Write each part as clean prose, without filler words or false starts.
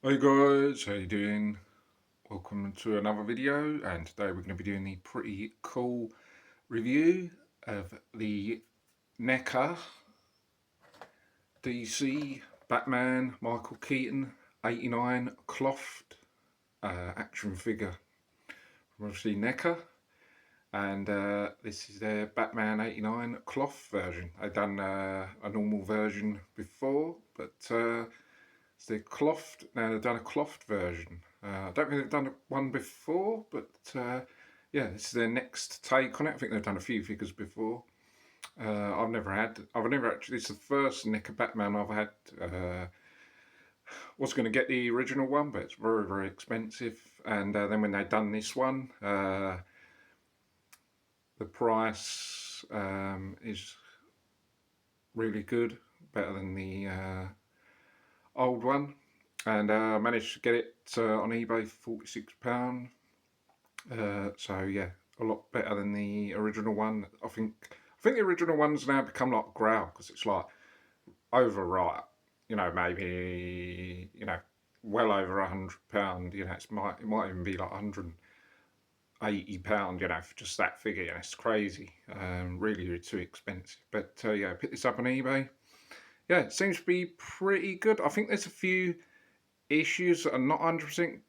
Hey guys, how you doing? Welcome to another video, and today we're going to be doing the pretty cool review of the Neca DC Batman Michael Keaton 89 cloth action figure from obviously Neca, and this is their Batman 89 cloth version. I've done a normal version before, but it's the cloth. Now they've done a cloth version. I don't think they've done one before, but yeah, this is their next take on it. I think they've done a few figures before. I've never actually. It's the first Neca Batman I've had. Was going to get the original one, but it's very, very expensive. And then when they've done this one, the price is really good, better than the old one, and I managed to get it on eBay for £46. So yeah, a lot better than the original one. I think the original one's now become like Growl, because it's like overripe. Maybe well over £100. It might even be like £180. For just that figure. It's crazy. Really, really too expensive. But yeah, I picked this up on eBay. Yeah, it seems to be pretty good. I think there's a few issues that are not 100%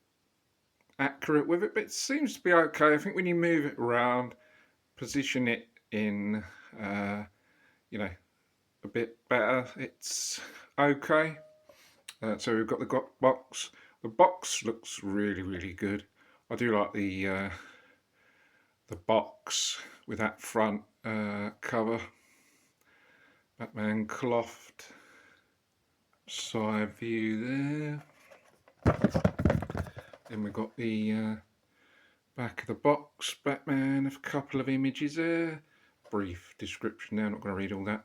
accurate with it, but it seems to be okay. I think when you move it around, position it in, a bit better, it's okay. So we've got the box. The box looks really, really good. I do like the box with that front cover. Batman cloth side view there. Then we've got the back of the box, Batman, a couple of images there. Brief description there, not going to read all that.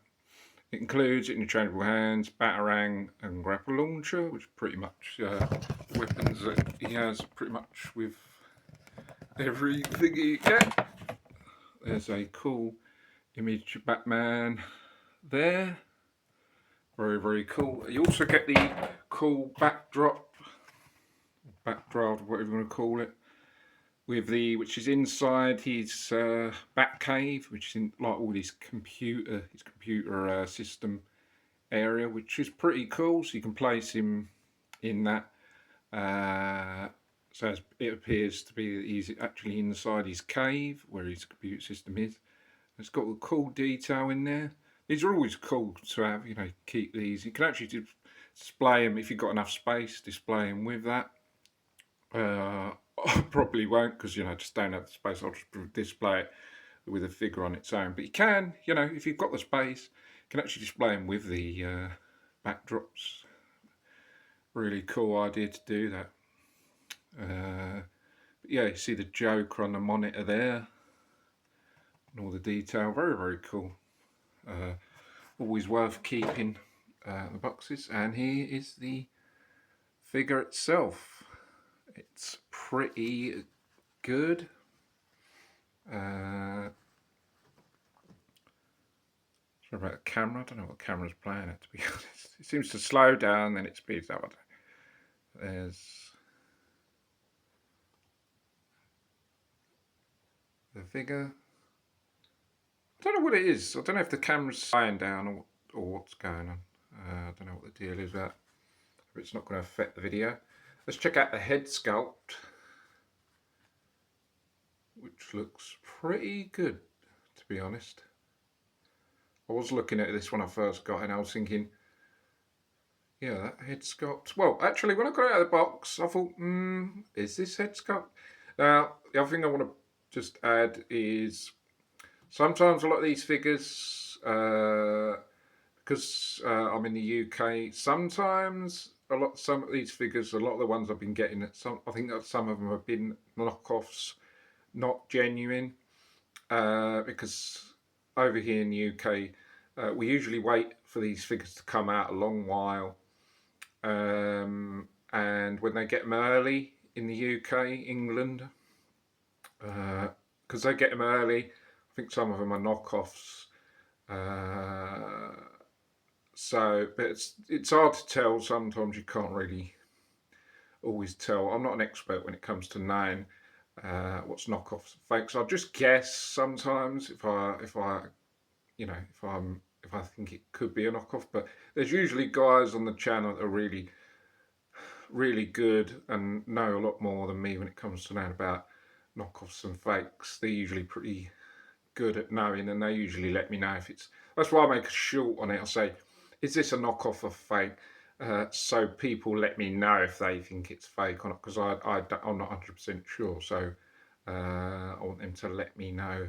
It includes interchangeable hands, batarang and grapple launcher, which are pretty much weapons that he has pretty much with every figure you get. There's a cool image of Batman there. Very, very cool. You also get the cool backdraft, whatever you want to call it, which is inside his Batcave, which is in like all his computer system area, which is pretty cool. So you can place him in that. So it appears to be that he's actually inside his cave where his computer system is. It's got a cool detail in there. These are always cool to have. Keep these. You can actually display them if you've got enough space. Display them with that. I probably won't, because I just don't have the space. I'll just display it with a figure on its own. But you can, if you've got the space, you can actually display them with the backdrops. Really cool idea to do that. But yeah, you see the Joker on the monitor there, and all the detail. Very, very cool. Always worth keeping the boxes. And here is the figure itself. It's pretty good. Sorry about the camera. I don't know what camera's playing at, to be honest. It seems to slow down, then it speeds up. There's the figure. I don't know what it is. I don't know if the camera's slowing down or what's going on. I don't know what the deal is with that. It's not going to affect the video. Let's check out the head sculpt, which looks pretty good, to be honest. I was looking at this when I first got it, and I was thinking, yeah, that head sculpt. Well, actually, when I got it out of the box, I thought, is this head sculpt? Now, the other thing I want to just add is sometimes a lot of these figures, because I'm in the UK, sometimes some of these figures, a lot of the ones I've been getting, I think that some of them have been knockoffs, not genuine, because over here in the UK, we usually wait for these figures to come out a long while, and when they get them early in the UK, England, because they get them early, I think some of them are knockoffs. So, but it's hard to tell. Sometimes you can't really always tell. I'm not an expert when it comes to knowing what's knockoffs and fakes. I'll just guess sometimes if I you know if I think it could be a knockoff. But there's usually guys on the channel that are really good and know a lot more than me when it comes to knowing about knockoffs and fakes. They're usually pretty good at knowing, and they usually let me know if it's. That's why I make a short on it. I say, is this a knockoff or fake? So people let me know if they think it's fake or not, because I'm not 100% sure. So I want them to let me know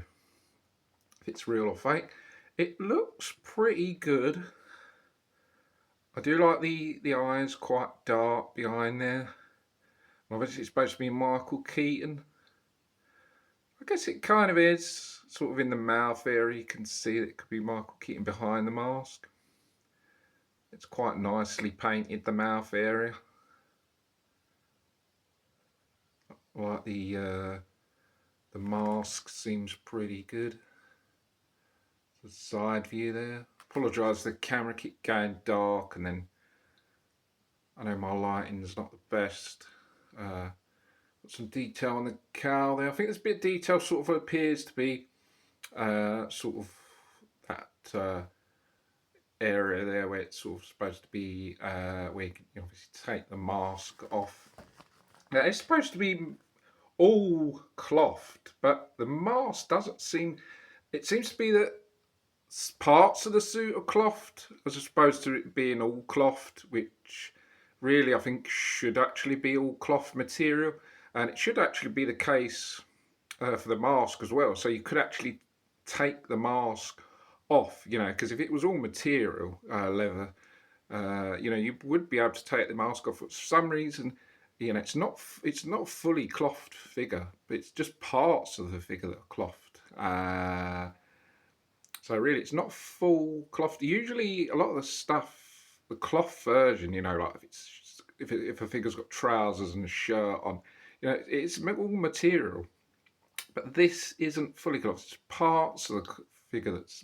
if it's real or fake. It looks pretty good. I do like the eyes quite dark behind there. Obviously, it's supposed to be Michael Keaton. I guess it kind of is, sort of in the mouth area. You can see that it could be Michael Keaton behind the mask. It's quite nicely painted, the mouth area. Like the mask seems pretty good. The side view there. Apologise, the camera keep going dark, and then I know my lighting's not the best. Got some detail on the cowl there. I think there's a bit of detail, sort of appears to be sort of that area there where it's sort of supposed to be where you can obviously take the mask off. Now it's supposed to be all clothed, but the mask doesn't seem. It seems to be that parts of the suit are clothed as opposed to it being all clothed, which really I think should actually be all cloth material, and it should actually be the case for the mask as well. So you could actually take the mask off, because if it was all material, leather, you would be able to take the mask off. For some reason, it's not a fully clothed figure, but it's just parts of the figure that are clothed. So really, it's not full cloth. Usually, a lot of the stuff, the cloth version, like if a figure's got trousers and a shirt on, it's all material. But this isn't fully cloth. It's parts of the figure that's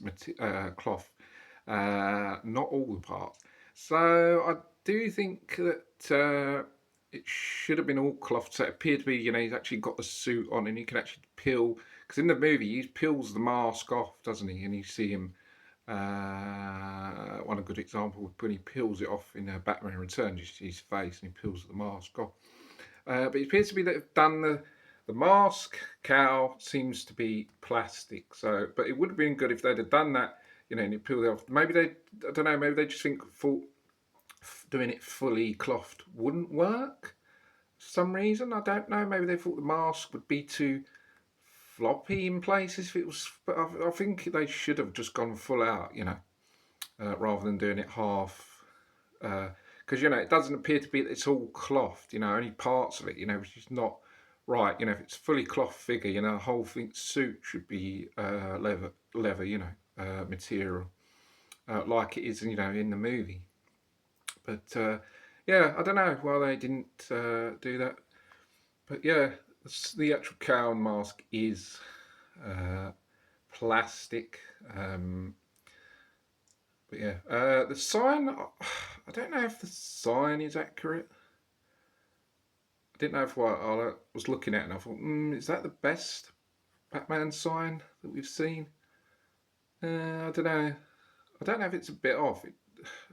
cloth, not all the parts. So I do think that it should have been all cloth. So it appeared to be, he's actually got the suit on, and you can actually peel. Because in the movie, he peels the mask off, doesn't he? And you see him. One good example when he peels it off in Batman Returns, you see his face, and he peels the mask off. But it appears to be that they've done the mask. Cowl seems to be plastic. So, but it would have been good if they'd have done that, and you peeled it off. Maybe I don't know. Maybe they just thought doing it fully clothed wouldn't work for some reason. I don't know. Maybe they thought the mask would be too floppy in places if it was, but I think they should have just gone full out, rather than doing it half, because it doesn't appear to be that it's all clothed, only parts of it, which is not right. If it's fully cloth figure, the whole suit should be leather, material, like it is, in the movie. But yeah, I don't know why they didn't do that, but yeah. The actual cowl mask is plastic, but yeah, the sign, I don't know if the sign is accurate. I didn't know if I was looking at it and I thought, is that the best Batman sign that we've seen? I don't know. I don't know if it's a bit off. It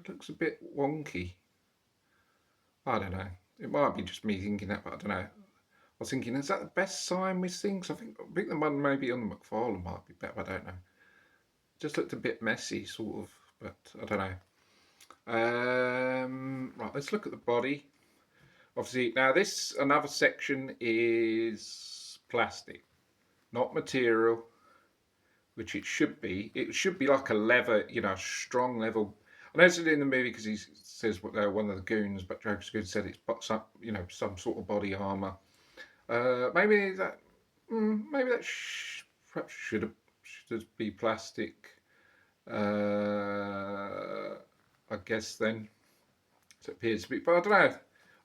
looks a bit wonky. I don't know. It might be just me thinking that, but I don't know. I was thinking, is that the best sign we've seen? Because I think the one maybe on the McFarlane might be better. I don't know. It just looked a bit messy, sort of, but I don't know. Right, let's look at the body. Obviously, now another section is plastic, not material, which it should be. It should be like a leather, strong leather. I noticed it in the movie because he says one of the goons, but Joker's goon said it's some sort of body armor. Maybe that perhaps should be plastic. I guess then it appears to be, but I don't know.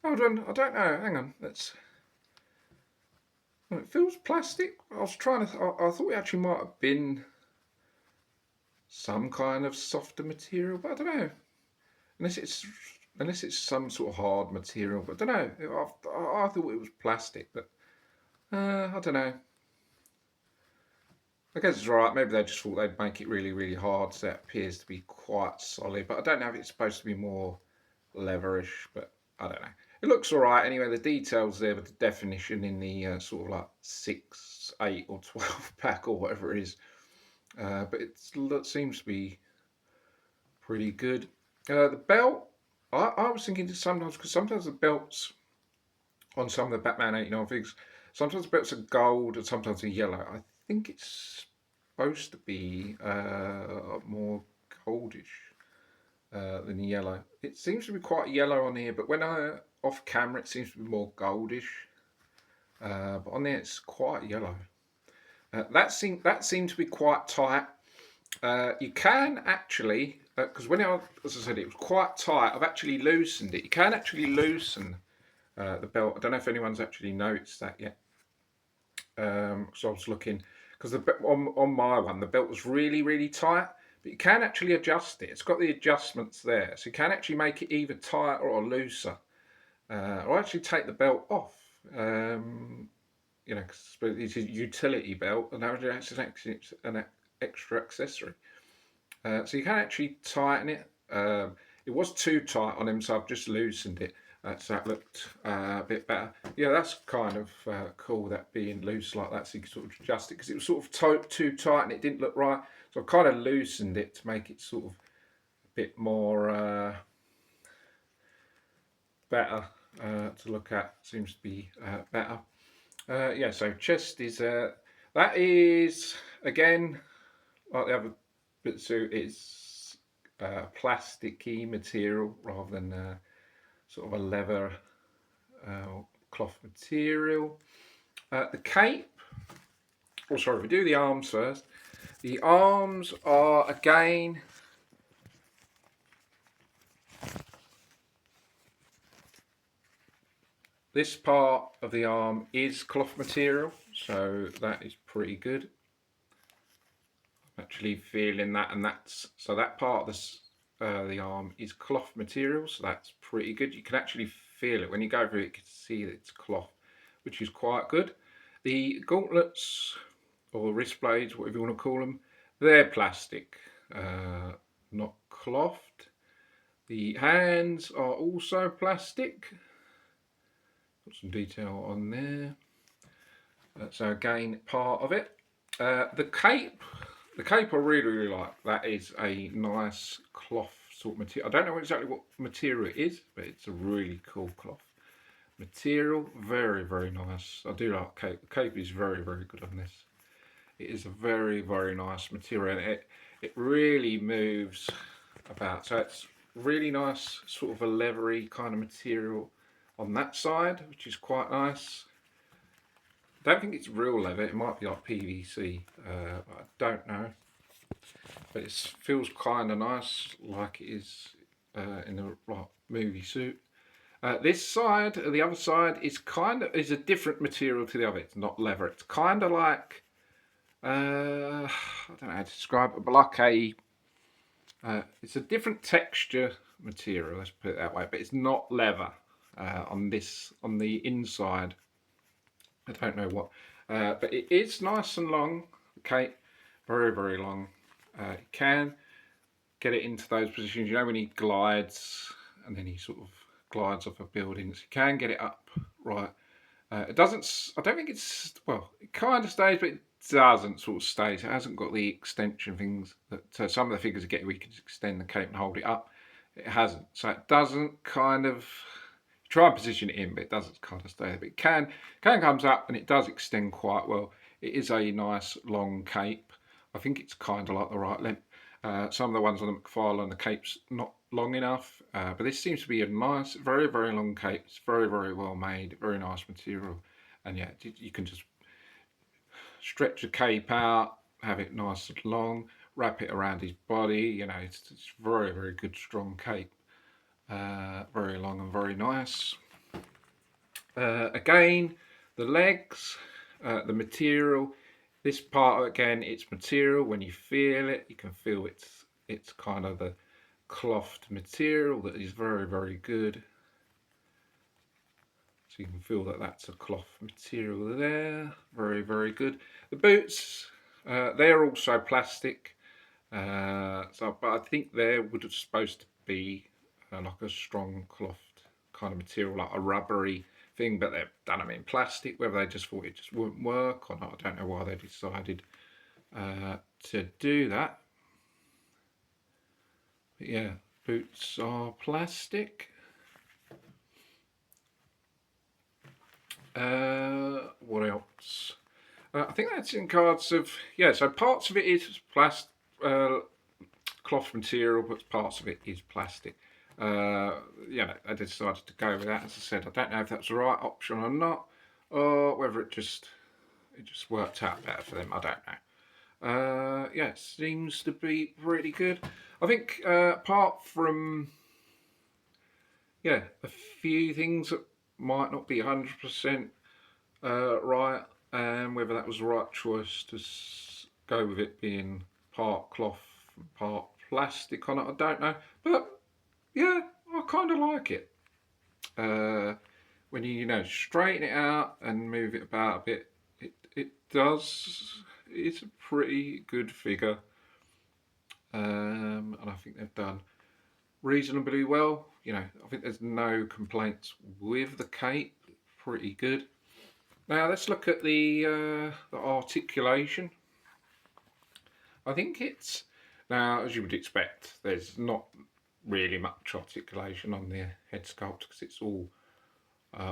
Hold on, I don't know. Hang on, it feels plastic. I was trying to. I thought it actually might have been some kind of softer material, but I don't know. Unless it's unless it's some sort of hard material. But I don't know. I thought it was plastic, but I don't know. I guess it's right. Maybe they just thought they'd make it really, really hard, so it appears to be quite solid. But I don't know if it's supposed to be more leatherish, but I don't know. It looks all right anyway. The details there with the definition in the sort of like 6, 8, or 12 pack or whatever it is. But it seems to be pretty good. The belt, I was thinking sometimes, because sometimes the belts on some of the Batman 89 figures, sometimes the belts are gold and sometimes they're yellow. I think it's supposed to be more goldish than yellow. It seems to be quite yellow on here, but when off camera it seems to be more goldish. But on there it's quite yellow. That seemed to be quite tight. You can actually, because as I said, it was quite tight. I've actually loosened it. You can actually loosen the belt. I don't know if anyone's actually noticed that yet. So I was looking, because on my one the belt was really, really tight, but you can actually adjust it. It's got the adjustments there, so you can actually make it either tighter or looser, or actually take the belt off. You know, cause it's a utility belt, and it's an extra accessory. So you can actually tighten it. It was too tight on him, so I've just loosened it. So that looked a bit better. Yeah, that's kind of cool, that being loose like that, so you can sort of adjust it, because it was sort of too tight and it didn't look right. So I've kind of loosened it to make it sort of a bit more better to look at. Seems to be better. Yeah, so chest is, that is, again, like the other bit suit, is plasticky material rather than sort of a leather cloth material. The cape, oh sorry, we do the arms first. The arms are, again, this part of the arm is cloth material, so that is pretty good. I'm actually feeling that, and so that part of the arm is cloth material, so that's pretty good. You can actually feel it when you go through it. You can see that it's cloth, which is quite good. The gauntlets, or wrist blades, whatever you want to call them, they're plastic, not clothed. The hands are also plastic. Got some detail on there. So again, part of it. The cape I really, really like. That is a nice cloth sort of material. I don't know exactly what material it is, but it's a really cool cloth material. Very, very nice. I do like cape. The cape is very, very good on this. It is a very, very nice material. It really moves about. So it's really nice, sort of a leathery kind of material on that side, which is quite nice. I don't think it's real leather. It might be like PVC. I don't know. But it feels kind of nice, like it is in the movie suit. This side, the other side, is a different material to the other. It's not leather. It's kind of like, I don't know how to describe it, but like it's a different texture material. Let's put it that way. But it's not leather on the inside. I don't know what, but it is nice and long. Okay, very, very long. You can get it into those positions. You know when he glides and then he sort of glides off of buildings. You can get it up right. It doesn't. I don't think it's, well. It kind of stays, but it doesn't sort of stay. So it hasn't got the extension things that some of the figures get. We can extend the cape and hold it up. It hasn't. So it doesn't kind of. Try and position it in, but it doesn't kind of stay there. But it can comes up and it does extend quite well. It is a nice long cape. I think it's kind of like the right length. Some of the ones on the McFarlane, the cape's not long enough, but this seems to be a nice, very, very long cape. It's very, very well made, very nice material, and yeah, you can just stretch the cape out, have it nice and long, wrap it around his body. You know, it's very, very good, strong cape. Very long and very nice. Again, the legs, the material. This part, again, it's material. When you feel it, you can feel it's kind of clothed material that is very, very good. So you can feel that that's a cloth material there. Very, very good. The boots, they're also plastic. But I think they would have supposed to be like a strong cloth kind of material, like a rubbery thing, but they've done them in plastic. Whether they just thought it just wouldn't work or not, I don't know why they decided to do that. But yeah, boots are plastic. What else? I think that's in cards of, yeah, so parts of it is cloth material, but parts of it is plastic. Yeah, I decided to go with that. As I said, I don't know if that's the right option or not, or whether it just worked out better for them. I don't know. Yeah, seems to be pretty good. I think apart from, yeah, a few things that might not be 100% right, and whether that was the right choice to go with it being part cloth and part plastic on it, I don't know. But yeah, I kind of like it. When you know, straighten it out and move it about a bit, it's a pretty good figure. And I think they've done reasonably well. You know, I think there's no complaints with the cape. Pretty good. Now let's look at the articulation. I think it's, now as you would expect, there's not really much articulation on the head sculpt because it's all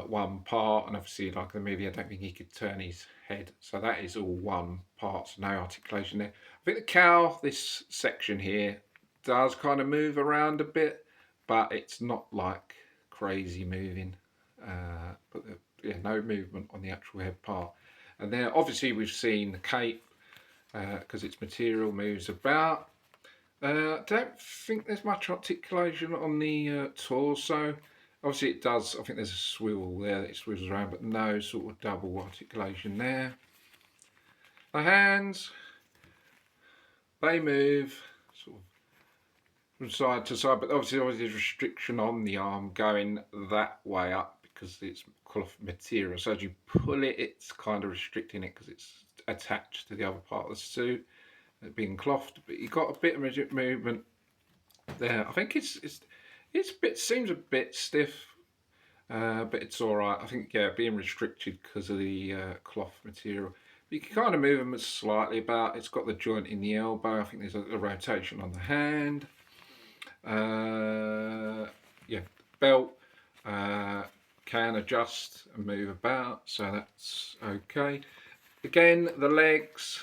one part, and obviously like the movie I don't think he could turn his head, so that is all one part, so no articulation there. I think the cowl, this section here, does kind of move around a bit, but it's not like crazy moving, but yeah, no movement on the actual head part. And then obviously we've seen the cape, because its material moves about. Don't think there's much articulation on the torso. Obviously it does, I think there's a swivel there that it swivels around, but no sort of double articulation there. The hands, they move sort of from side to side, but obviously there's restriction on the arm going that way up because it's cloth material. So as you pull it, it's kind of restricting it because it's attached to the other part of the suit, being clothed. But you've got a bit of movement there. I think it's seems a bit stiff, but it's all right. I think, yeah, being restricted because of the cloth material. But you can kind of move them slightly about. It's got the joint in the elbow. I think there's a rotation on the hand. Yeah, belt can adjust and move about, so that's okay. Again, the legs,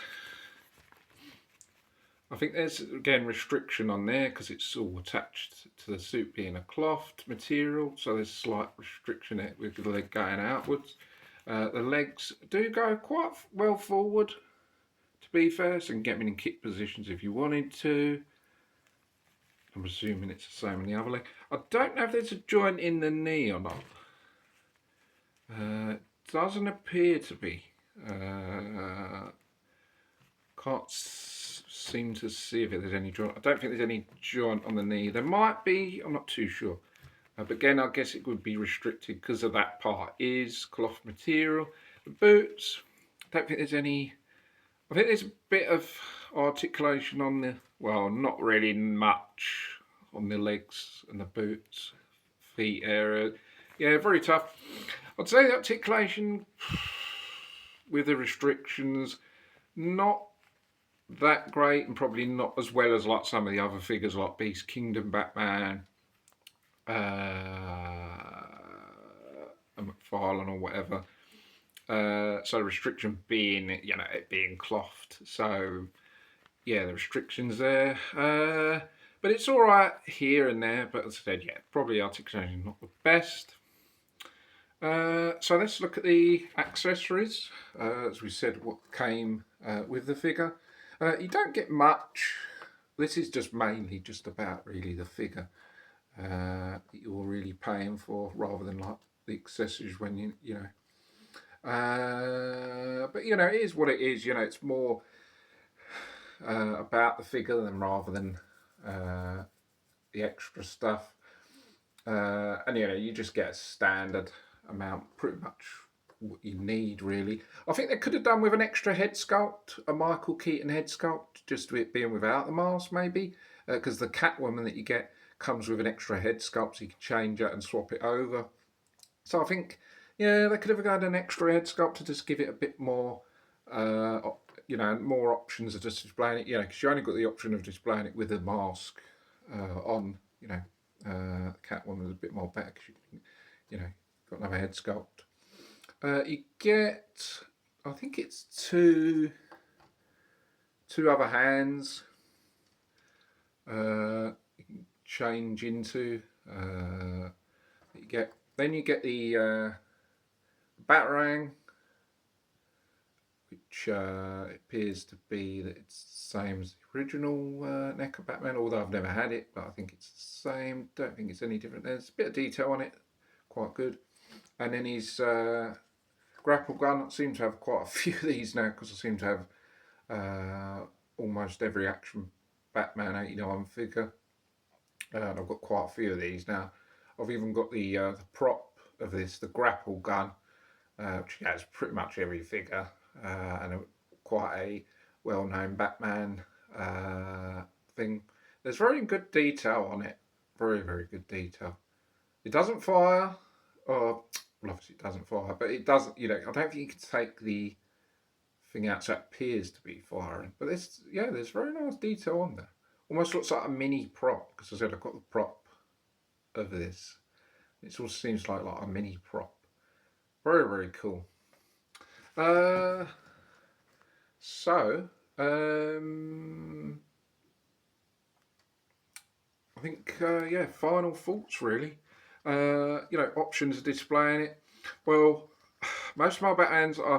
I think there's again restriction on there because it's all attached to the suit being a cloth material, so there's slight restriction with the leg going outwards. The legs do go quite well forward, to be fair, so you can get them in kick positions if you wanted to. I'm assuming it's the same on the other leg. I don't know if there's a joint in the knee or not. Doesn't appear to be. Can't seem to see if there's any joint. I don't think there's any joint on the knee. There might be, I'm not too sure. But again, I guess it would be restricted because of that part is cloth material. The boots, I don't think there's any. I think there's a bit of articulation on the, well, not really much on the legs and the boots, feet area. Yeah, very tough. I'd say the articulation with the restrictions, not that great, and probably not as well as like some of the other figures like Beast Kingdom, Batman, McFarlane or whatever. So restriction being, you know, it being clothed. So yeah, the restrictions there. But it's all right here and there. But as I said, yeah, probably articulation not the best. So let's look at the accessories. As we said, what came with the figure. You don't get much. This is just mainly just about really the figure that you're really paying for, rather than like the accessories when you know. But you know, it is what it is. You know, it's more about the figure than rather than the extra stuff. And you know, you just get a standard amount, pretty much what you need, really. I think they could have done with an extra head sculpt, a Michael Keaton head sculpt, just with it being without the mask, maybe, because the Catwoman that you get comes with an extra head sculpt, so you can change it and swap it over. So I think, yeah, they could have had an extra head sculpt to just give it a bit more, you know, more options of just displaying it. You know, because you only got the option of displaying it with a mask on. You know, Catwoman was a bit more better because you know, got another head sculpt. You get, I think it's two other hands. You can change into. You get the Batarang, which appears to be that it's the same as the original Neca Batman, although I've never had it, but I think it's the same. Don't think it's any different. There's a bit of detail on it, quite good. And then his grapple gun. I seem to have quite a few of these now because I seem to have almost every Action Batman 89 figure. And I've got quite a few of these now. I've even got the prop of this, the grapple gun, which has pretty much every figure, and quite a well-known Batman thing. There's very good detail on it, very, very good detail. It doesn't fire, or well, obviously it doesn't fire, but it doesn't, you know, I don't think you can take the thing out so it appears to be firing. But there's very nice detail on there. Almost looks like a mini prop, because I said I've got the prop of this. It all seems like a mini prop. Very, very cool. So, I think, yeah, final thoughts really. You know, options of displaying it. Well, most of my Batmans are